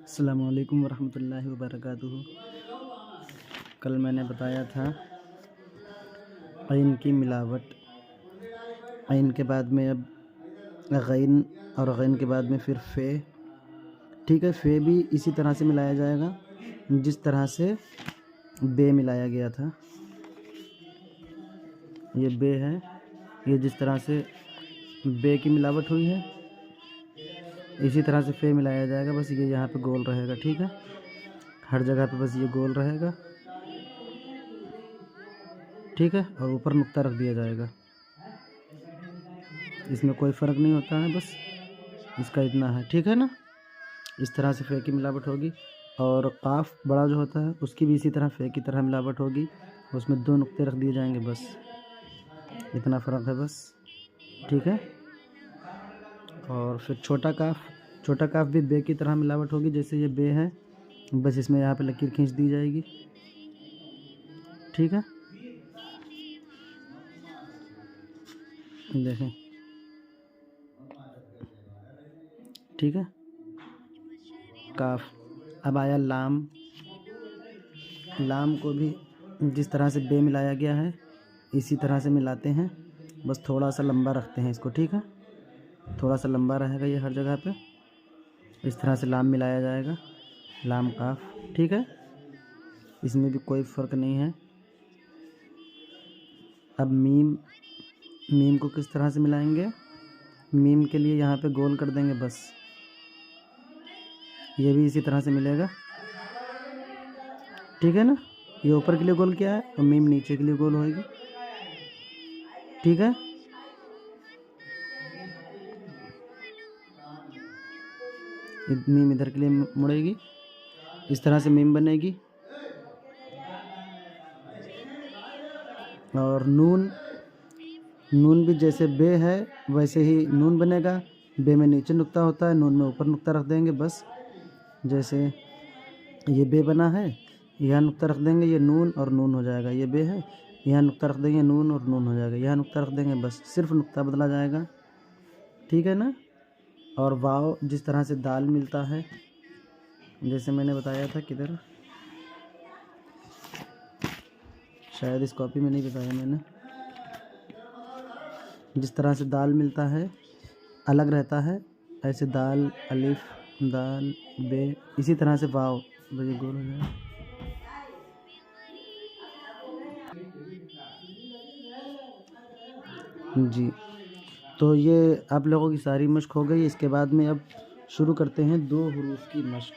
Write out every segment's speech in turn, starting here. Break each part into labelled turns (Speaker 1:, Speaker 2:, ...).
Speaker 1: अस्सलामु अलैकुम वरहमतुल्लाहि वबरकातुहू। कल मैंने बताया था ग़ैन की मिलावट। ग़ैन के बाद में अब ग़ैन और ग़ैन के बाद में फिर फ़े। ठीक है, फ़े भी इसी तरह से मिलाया जाएगा जिस तरह से बे मिलाया गया था। ये बे है, ये जिस तरह से बे की मिलावट हुई है इसी तरह से फ़े मिलाया जाएगा। बस ये यहाँ पे गोल रहेगा। ठीक है, हर जगह पे बस ये गोल रहेगा। ठीक है, और ऊपर नुक्ता रख दिया जाएगा। इसमें कोई फ़र्क नहीं होता है, बस इसका इतना है। ठीक है ना, इस तरह से फ़े की मिलावट होगी। और काफ बड़ा जो होता है उसकी भी इसी तरह फ़े की तरह मिलावट होगी। उसमें 2 नुक्ते रख दिए जाएंगे, बस इतना फ़र्क है बस। ठीक है, और फिर छोटा काफ भी बे की तरह मिलावट होगी। जैसे ये बे है, बस इसमें यहाँ पे लकीर खींच दी जाएगी। ठीक है, देखें। ठीक है, काफ। अब आया लाम। लाम को भी जिस तरह से बे मिलाया गया है इसी तरह से मिलाते हैं, बस थोड़ा सा लंबा रखते हैं इसको। ठीक है, थोड़ा सा लंबा रहेगा ये हर जगह पे। इस तरह से लाम मिलाया जाएगा, लाम काफ। ठीक है, इसमें भी कोई फ़र्क नहीं है। अब मीम को किस तरह से मिलाएंगे? मीम के लिए यहाँ पे गोल कर देंगे, बस ये भी इसी तरह से मिलेगा। ठीक है ना, ये ऊपर के लिए गोल किया है और मीम नीचे के लिए गोल होएगी। ठीक है, मीम इधर के लिए मुड़ेगी, इस तरह से मीम बनेगी। और नून भी जैसे बे है वैसे ही नून बनेगा। बे में नीचे नुक्ता होता है, नून में ऊपर नुक्ता रख देंगे। बस जैसे ये बे बना है, यहाँ नुक्ता रख देंगे, ये नून और नून हो जाएगा। ये बे है, यहाँ नुक्ता रख देंगे, नून और नून हो जाएगा। यहाँ नुक्ता रख देंगे, बस सिर्फ नुक्ता बदला जाएगा। ठीक है ना। और वाव जिस तरह से दाल मिलता है, जैसे मैंने बताया था, किधर शायद इस कॉपी में नहीं बताया मैंने। जिस तरह से दाल मिलता है अलग रहता है, ऐसे दाल अलिफ, दाल बे, इसी तरह से वाव। ये गोल हो जाएगा। जी, तो ये आप लोगों की सारी मश्क हो गई। इसके बाद में अब शुरू करते हैं 2 हरूफ की मश्क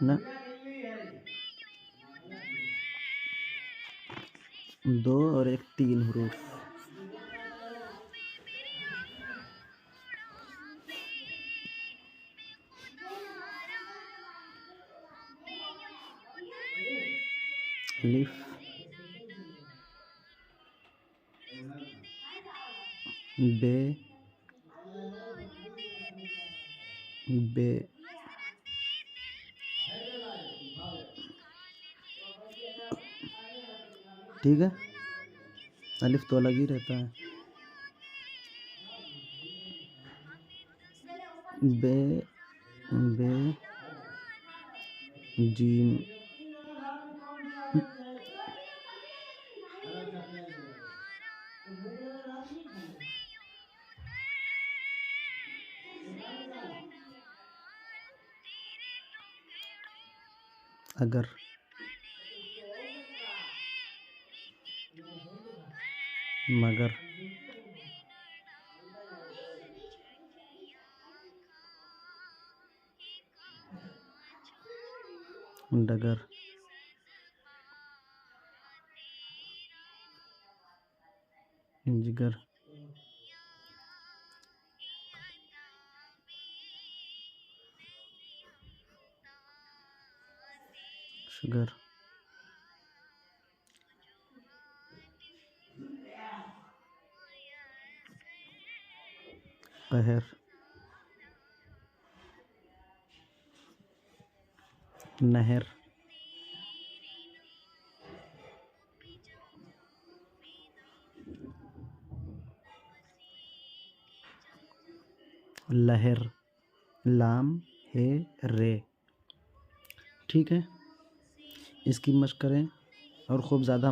Speaker 1: ना। 2 और एक 3 हरूफ। अलिफ, बे, बे, ठीक है। अलिफ तो अलग ही रहता है। बे, बे, जीम, अगर, मगर, डगर, जिगर, शुगर, कहर, नहर, लहर, लाम हे रे। ठीक है, इसकी मशक करें और खूब ज़्यादा